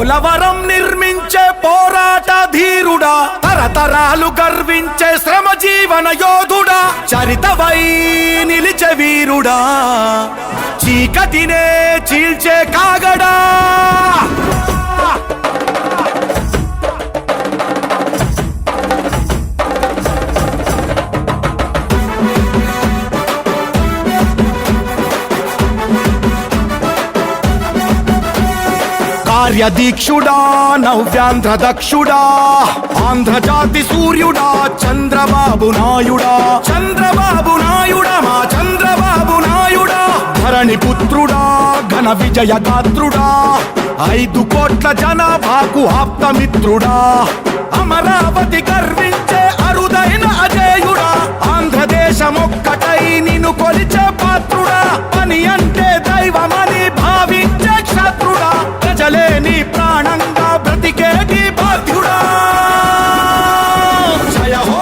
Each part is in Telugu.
పోలవరం నిర్మించే పోరాట ధీరుడా, తరతరాలు గర్వించే శ్రమ జీవన యోధుడా, చరితవై నిలిచే వీరుడా, చీకటినే చీల్చే కాగడా. కార్యదీక్షుడా, నవ్యాంధ్ర దక్షుడా, ఆంధ్రజాతి సూర్యుడా, చంద్రబాబు నాయుడా, చంద్రబాబు నాయుడా, మా చంద్రబాబు నాయుడా, ధరణి పుత్రుడా, ఘన విజయ గాత్రుడా, 5 కోట్ల జనాభాకు ఆప్తమిత్రుడా, అమరావతి గర్వించే అరుదైన అజేయుడా, ఆంధ్రదేశమొక్కటై నిన్ను కొలిచే పాత్రుడా, పని అంటే దైవమని భావించే క్షత్రుడా, ప్రజలే నీ ప్రాణంగా బ్రతికేటి బాధ్యుడా. జయ హో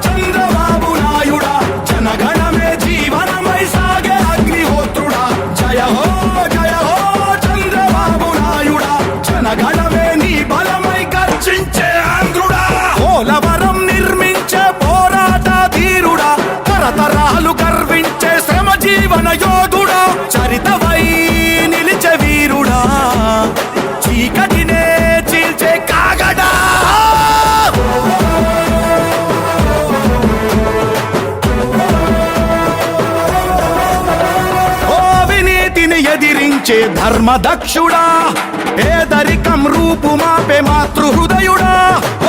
చంద్రబాబు నాయుడా, జనగణమే జీవనమై సాగే అగ్నిహోత్రుడా. జయ హో చంద్రబాబు నాయుడా, జనగణమే నీ బలమై గర్జించే ఆంధ్రుడా. పోలవరం నిర్మించే పోరాట ధీరుడా, తరతరాలు గర్వించే శ్రమ జీవన యోధుడా, చరితవై నిలిచే వీరుడా, చీకటినే చీల్చే కాగడా. ఓ అవినీతిని ఎదిరించే ధర్మదక్షుడా, పేదరికం రూపు మాపే మాతృహృదయుడా,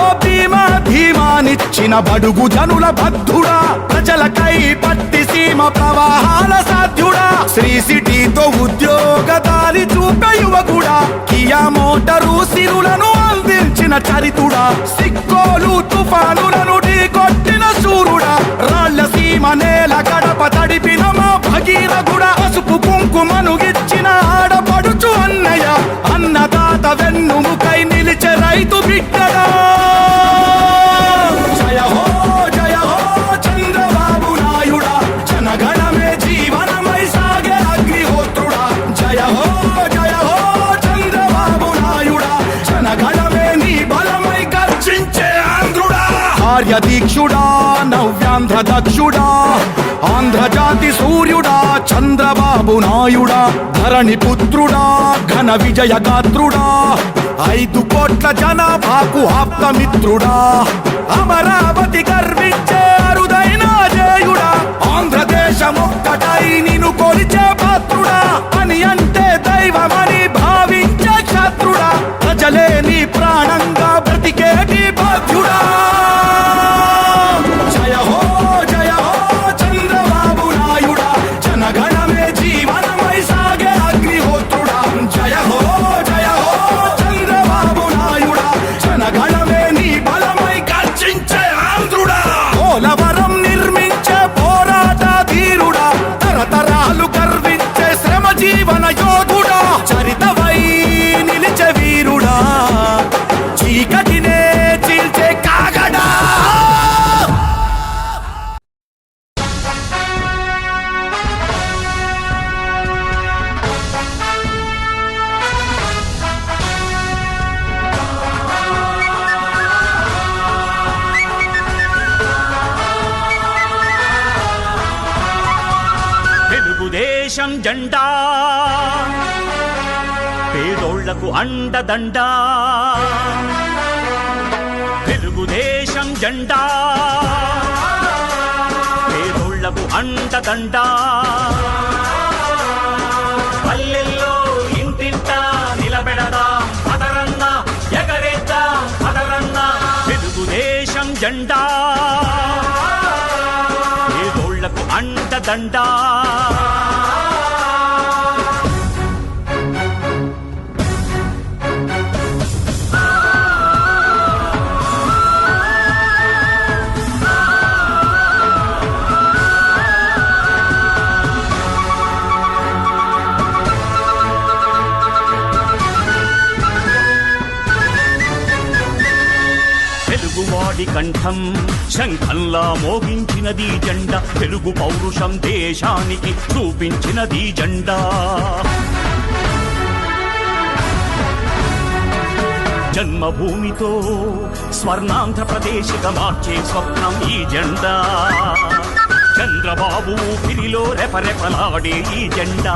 ఓ భీమా ధీమానిచ్చిన బడుగు జనుల బద్ధుడా, ప్రజలకై పట్టి సీమ ప్రవాహాల సాధ్యుడా, శ్రీ సిటీతో ఉద్యోగదారి చూపే యువకుడా, కియా మోటారు సిరులను అందించిన చరితుడా, సిక్కోలు తుఫానులను ఢీకొట్టిన శూరుడా, రాళ్ల సీమ నేల గడప తడిపిన మా భగీరథుడా, పసుపు కుంకుమను ఇచ్చిన ఆడపడుచు అన్నయ్య, అన్నదాత వెన్నుముకై నిలిచే రైతు బిడ్డడా. జయ హో చంద్రబాబు నాయుడా, జనగణమే జీవనమై సాగే అగ్నిహోత్రుడా. జయ హో చంద్రబాబు నాయుడా, జనగణమే నీ బలమై గర్జించే ఆంధ్రుడా. కార్యదీక్షుడా, నవ్యాంధ్ర దక్షుడా, ఆంధ్రజాతి సూర్యుడా, చంద్రబాబు నాయుడా, ధరణి పుత్రుడా, ఘన విజయ గాత్రుడా, 5 కోట్ల జనాభాకు ఆప్తమిత్రుడా, అమరావతి గర్వించే అరుదైన అజేయుడా, ఆంధ్రదేశమొక్కటై నిన్ను కొలిచే పాత్రుడా, పని అంటే దైవమని భావించే క్షత్రుడా, ప్రజలే నీ ప్రాణంగా బ్రతికేటి బాధ్యుడా. జయ హో చంద్రబాబు నాయుడా, జనగణమే జీవనమై సాగే అగ్నిహోత్రుడా. జయ హో చంద్రబాబు నాయుడా, జనగణమే నీ బలమై గర్జించే ఆంధ్రుడా. పోలవరం నిర్మించే పోరాట ధీరుడా, తరతరాలు గర్వించే శ్రమ జీవన యోధుడా, చరితవై నిలిచే వీరుడా, చీకటినే చీల్చే కాగడా. తెలుగుదేశం జెండా పేదోళ్లకు అండదండా, తెలుగుదేశం జెండా పేదోళ్లకు అండదండా, పల్లెల్లో ఇంటింటా నిలబెడదాం పదరన్న, ఎగరేద్దాం పదరన్న, తెలుగుదేశం జెండా పేదోళ్లకు అండదండా. తెలుగువాడి కంఠం శంఖంలా మోగించినది జెండా, తెలుగు పౌరుషం దేశానికి చూపించినది జెండా. జన్మభూమితో స్వర్ణాంధ్రప్రదేశ్గా మార్చే స్వప్నం ఈ జెండా. చంద్రబాబు ఊపిరిలో రెపరెపలాడే ఈ జెండా.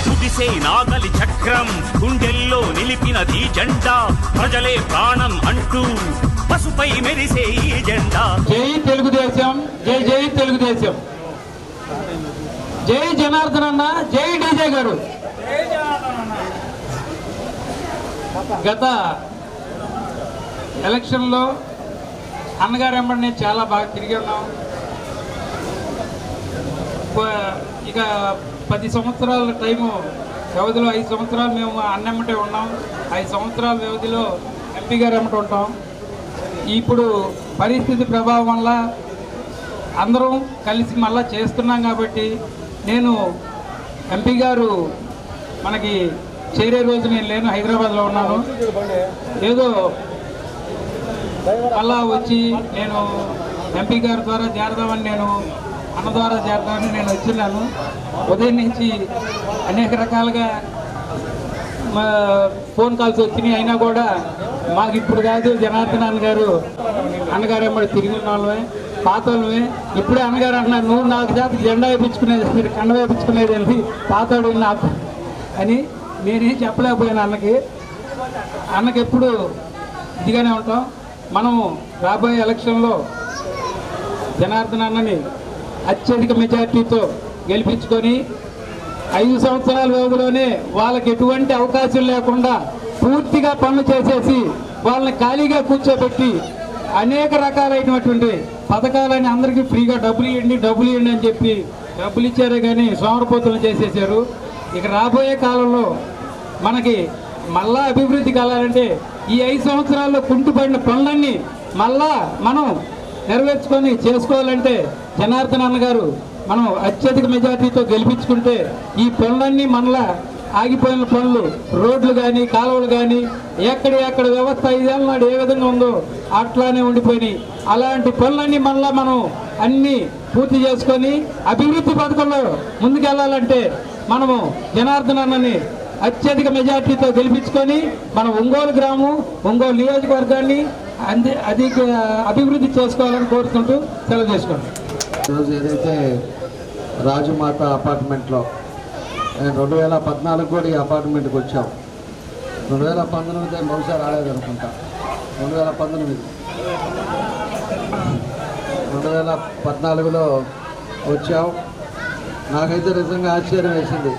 కుదిసే నాగలి చక్రం గుండెల్లో నిలిపినది జెండా. ప్రజలే ప్రాణం అంటూ పసుపై మెరిసే ఈ జెండా. జై తెలుగుదేశం, జై జై తెలుగుదేశం, జై జనార్దన్ అన్న, జై డీజే గారు. గత ఎలక్షన్లో అన్నగారు వెంబడి నేను చాలా బాగా తిరిగి ఉన్నాం. ఇక 10 సంవత్సరాల టైము వ్యవధిలో 5 సంవత్సరాలు మేము అన్నెమ్మటే ఉన్నాం. 5 సంవత్సరాల వ్యవధిలో ఎంపీ గారు వెంబడి ఉంటాం. ఇప్పుడు పరిస్థితి ప్రభావం వల్ల అందరం కలిసి మళ్ళా చేస్తున్నాం కాబట్టి నేను ఎంపీ గారు మనకి చేరే రోజు నేను లేను, హైదరాబాద్లో ఉన్నాను. ఏదో అలా వచ్చి నేను ఎంపీ గారి ద్వారా చేరదామని, నేను అన్న ద్వారా చేరదామని నేను వచ్చినాను. ఉదయం నుంచి అనేక రకాలుగా ఫోన్ కాల్స్ వచ్చినాయి. అయినా కూడా మాకు ఇప్పుడు కాదు, జనార్దన్ అన్నగారు అన్నగారు ఏమో తిరిగి ఉన్న వాళ్ళమే, పాత వాళ్ళమే. ఇప్పుడే అన్నగారు అంటున్నారు, నువ్వు నాకు చేత జెండా వేయించుకునేది, మీరు కండ వేయించుకునేది వెళ్ళి పాతోడు నాకు అని. నేనేం చెప్పలేకపోయాను అన్నకి ఎప్పుడు ఇదిగానే ఉంటాం. మనము రాబోయే ఎలక్షన్లో జనార్దన్ అన్నని అత్యధిక మెజార్టీతో గెలిపించుకొని 5 సంవత్సరాల వ్యవధిలోనే వాళ్ళకి ఎటువంటి అవకాశం లేకుండా పూర్తిగా పనులు చేసేసి వాళ్ళని ఖాళీగా కూర్చోబెట్టి అనేక రకాలైనటువంటి పథకాలని అందరికీ ఫ్రీగా డబ్బులు ఇవ్వండి అని చెప్పి డబ్బులు ఇచ్చారే కానీ సోమరపోతులు చేసేసారు. ఇక రాబోయే కాలంలో మనకి మళ్ళా అభివృద్ధి కలాలంటే ఈ 5 సంవత్సరాల్లో కుంటుపడిన పనులన్నీ మళ్ళా మనం నెరవేర్చుకొని చేసుకోవాలంటే జనార్దన్ అన్నగారు మనం అత్యధిక మెజార్టీతో గెలిపించుకుంటే ఈ పనులన్నీ మనలా ఆగిపోయిన పనులు, రోడ్లు కానీ కాలువలు కానీ ఎక్కడ వ్యవస్థ 5 ఏళ్ళ నాడు ఏ విధంగా ఉందో అట్లానే ఉండిపోయినాయి. అలాంటి పనులన్నీ మళ్ళా మనం అన్నీ పూర్తి చేసుకొని అభివృద్ధి పథకంలో ముందుకెళ్ళాలంటే మనము జనార్దన్ అన్నని అత్యధిక మెజార్టీతో గెలిపించుకొని మన ఒంగోలు నియోజకవర్గాన్ని అధిక అభివృద్ధి చేసుకోవాలని కోరుకుంటూ సెలవు చేసుకోండి. ఈరోజు ఏదైతే రాజమాత అపార్ట్మెంట్లో నేను 2014 కూడా ఈ అపార్ట్మెంట్కి వచ్చాం. 2019 బహుశా రాలేదనుకుంటా. 2014లో వచ్చాం. నాకైతే నిజంగా ఆశ్చర్యం వేసింది.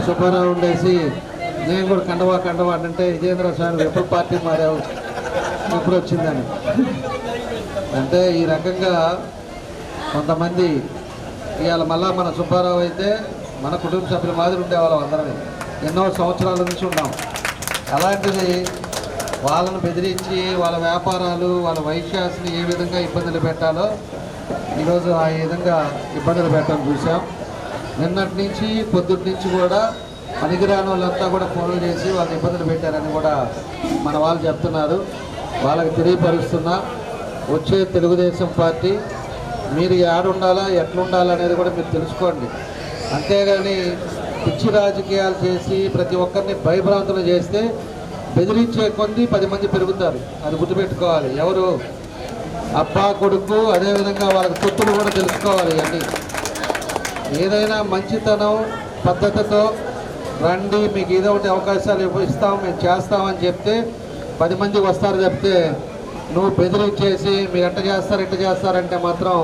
సుబ్బారావు ఉండేసి నేను కూడా కండవా అంటే విజేంద్ర స్వామి ఎప్పుడు పార్టీ మారావు, ఎప్పుడు వచ్చిందని. అంటే ఈ రకంగా కొంతమంది ఇవాళ మళ్ళా మన సుబ్బారావు అయితే మన కుటుంబ సభ్యుల మాదిరి ఉండేవాళ్ళం అందరం, ఎన్నో సంవత్సరాల నుంచి ఉన్నాం. అలాంటిది వాళ్ళను బెదిరించి వాళ్ళ వ్యాపారాలు, వాళ్ళ వైశ్యాస్ని ఏ విధంగా ఇబ్బందులు పెట్టాలో ఈరోజు ఆ విధంగా ఇబ్బందులు పెట్టడం చూసాం. నిన్నటి నుంచి పొద్దుటి నుంచి కూడా పనికిరాని వాళ్ళంతా కూడా ఫోన్లు చేసి వాళ్ళని ఇబ్బందులు పెట్టారని కూడా మన వాళ్ళు చెప్తున్నారు. వాళ్ళకి తెలియపరుస్తున్నా, వచ్చే తెలుగుదేశం పార్టీ మీరు ఏడుండాలా ఎట్లుండాలా అనేది కూడా మీరు తెలుసుకోండి. అంతేగాని పిచ్చి రాజకీయాలు చేసి ప్రతి ఒక్కరిని భయభ్రాంతులు చేస్తే బెదిరించే కొద్ది 10 మంది పెరుగుతారు. అది గుర్తుపెట్టుకోవాలి. ఎవరు అబ్బా కొడుకు, అదేవిధంగా వాళ్ళకి తొత్తులు కూడా తెలుసుకోవాలి. అన్నీ ఏదైనా మంచితనం పద్ధతితో రండి, మీకు ఏదో ఒకటి అవకాశాలు ఇస్తాం, మేము చేస్తామని చెప్తే 10 మంది వస్తారు. చెప్తే నువ్వు బెదిరించేసి మీరు ఎట్ట చేస్తారంటే మాత్రం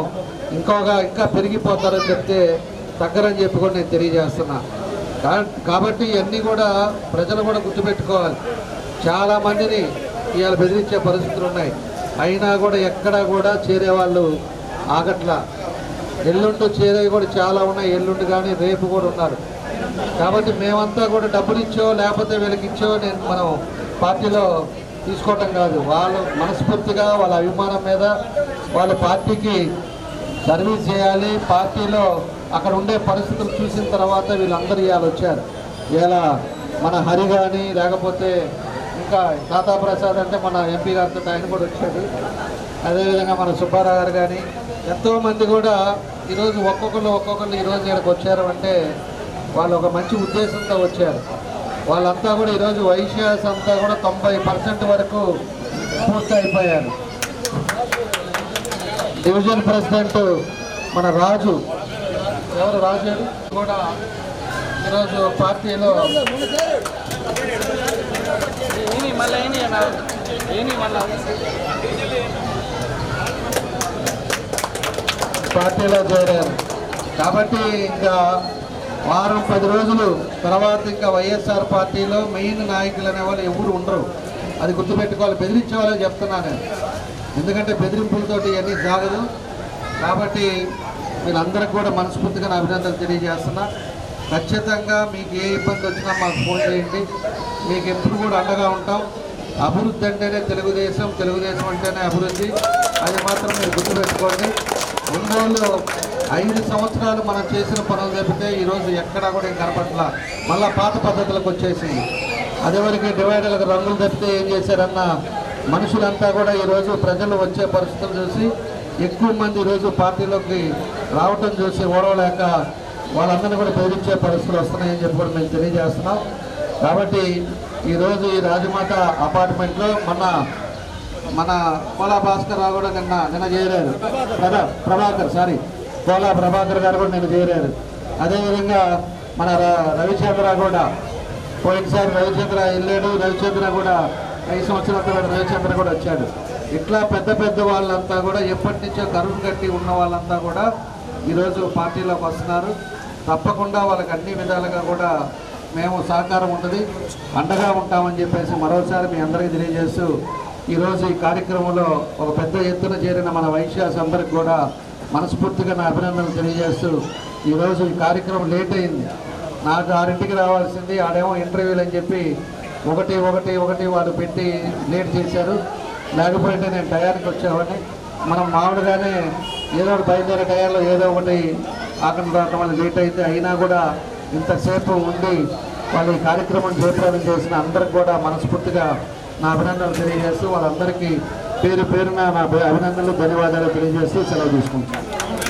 ఇంకా పెరిగిపోతారని చెప్తే తగ్గరని చెప్పి కూడా నేను తెలియజేస్తున్నా. కాబట్టి ఇవన్నీ కూడా ప్రజలు కూడా గుర్తుపెట్టుకోవాలి. చాలామందిని ఇవాళ బెదిరించే పరిస్థితులు ఉన్నాయి. అయినా కూడా ఎక్కడా కూడా చేరేవాళ్ళు ఆగట్లా. ఎల్లుండి చేరేవి కూడా చాలా ఉన్నాయి. ఎల్లుండి కానీ రేపు కూడా ఉన్నారు. కాబట్టి మేమంతా కూడా డబ్బులు ఇచ్చో లేకపోతే వీళ్ళకి ఇచ్చో మనం పార్టీలో తీసుకోవటం కాదు. వాళ్ళు మనస్ఫూర్తిగా వాళ్ళ అభిమానం మీద వాళ్ళ పార్టీకి సర్వీస్ చేయాలి. పార్టీలో అక్కడ ఉండే పరిస్థితులు చూసిన తర్వాత వీళ్ళందరూ ఇవాళ వచ్చారు. ఇలా మన హరి కానీ లేకపోతే ఇంకా తాతా ప్రసాద్ అంటే మన ఎంపీ గారితో ఆయన కూడా వచ్చాడు. అదేవిధంగా మన సుబ్బారావు గారు కానీ ఎంతోమంది కూడా ఈరోజు ఒక్కొక్కరు ఈరోజు ఇక్కడికి వచ్చారు అంటే వాళ్ళు ఒక మంచి ఉద్దేశంతో వచ్చారు. వాళ్ళంతా కూడా ఈరోజు వైశ్యాస్ అంతా కూడా 90% వరకు పూర్తి అయిపోయారు. డివిజన్ ప్రెసిడెంట్ మన రాజు, ఎవరు రాజు కూడా ఈరోజు పార్టీలో చేరారు. కాబట్టి ఇంకా వారం 10 రోజులు తర్వాత ఇంకా వైఎస్ఆర్ పార్టీలో మెయిన్ నాయకులు అనేవాళ్ళు ఎవరు ఉండరు. అది గుర్తుపెట్టుకోవాలి. బెదిరించే వాళ్ళని చెప్తున్నాను నేను, ఎందుకంటే బెదిరింపులతోటి ఇవన్నీ సాగదు. కాబట్టి మీరందరికి కూడా మనస్ఫూర్తిగా నా అభినందనలు తెలియజేస్తున్నా. ఖచ్చితంగా మీకు ఏ ఇబ్బంది వచ్చినా మాకు ఫోన్ చేయండి, మీకు ఎప్పుడు కూడా అండగా ఉంటాం. అభివృద్ధి అంటేనే తెలుగుదేశం, తెలుగుదేశం అంటేనే అభివృద్ధి, అది మాత్రం మీరు గుర్తుపెట్టుకోండి. ఒంగోలు 5 సంవత్సరాలు మనం చేసిన పనులు తప్పితే ఈరోజు ఎక్కడా కూడా ఏం కనపట్ల, మళ్ళీ పాత పద్ధతులకు వచ్చేసింది. అదేవరకు డివైడర్లకు రంగులు తప్పితే ఏం చేశారన్న మనుషులంతా కూడా ఈరోజు ప్రజలు వచ్చే పరిస్థితులు చూసి ఎక్కువ మంది ఈరోజు పార్టీలోకి రావటం చూసి ఓడవలేక వాళ్ళందరినీ కూడా బెదిరించే పరిస్థితులు వస్తున్నాయని చెప్పి కూడా మేము తెలియజేస్తున్నాం. కాబట్టి ఈరోజు ఈ రాజమాత అపార్ట్మెంట్లో మన కోలా భాస్కర్ రావు కూడా నిన్న చేరారు. కోలా ప్రభాకర్ గారు కూడా నిన్న చేరారు. అదేవిధంగా మన రవిచంద్ర కూడా పోయినసారి రవిచంద్ర వెళ్ళాడు. రవిచంద్ర కూడా 5 సంవత్సరాల తర్వాత రవిచంద్ర కూడా వచ్చాడు. ఇట్లా పెద్ద వాళ్ళంతా కూడా ఎప్పటి నుంచో కరువు కట్టి ఉన్న వాళ్ళంతా కూడా ఈరోజు పార్టీలోకి వస్తున్నారు. తప్పకుండా వాళ్ళకి అన్ని విధాలుగా కూడా మేము సహకారం ఉంటుంది, అండగా ఉంటామని చెప్పేసి మరోసారి మీ అందరికీ తెలియజేస్తూ ఈరోజు ఈ కార్యక్రమంలో ఒక పెద్ద ఎత్తున చేరిన మన వైశ్యాస్ అందరికి కూడా మనస్ఫూర్తిగా నా అభినందనలు తెలియజేస్తూ ఈరోజు ఈ కార్యక్రమం లేట్ అయింది. నాకు 6ంటికి రావాల్సింది, ఆడేమో ఇంటర్వ్యూలు అని చెప్పి 1 వాళ్ళు పెట్టి లేట్ చేశారు. లేకపోతే నేను టయానికి వచ్చేవాడిని. మనం మామూలుగానే ఏదో ఒకటి బయలుదేరే టయాల్లో ఏదో ఒకటి ఆకలి రావడం వల్ల లేట్ అయితే అయినా కూడా ఇంతసేపు ఉండి వాళ్ళు ఈ కార్యక్రమం జయప్రదం చేసిన అందరికి కూడా మనస్ఫూర్తిగా నా అభినందనలు తెలియజేస్తూ వాళ్ళందరికీ పేరున నా అభినందనలు, ధన్యవాదాలు తెలియజేస్తూ సెలవు తీసుకుంటాను.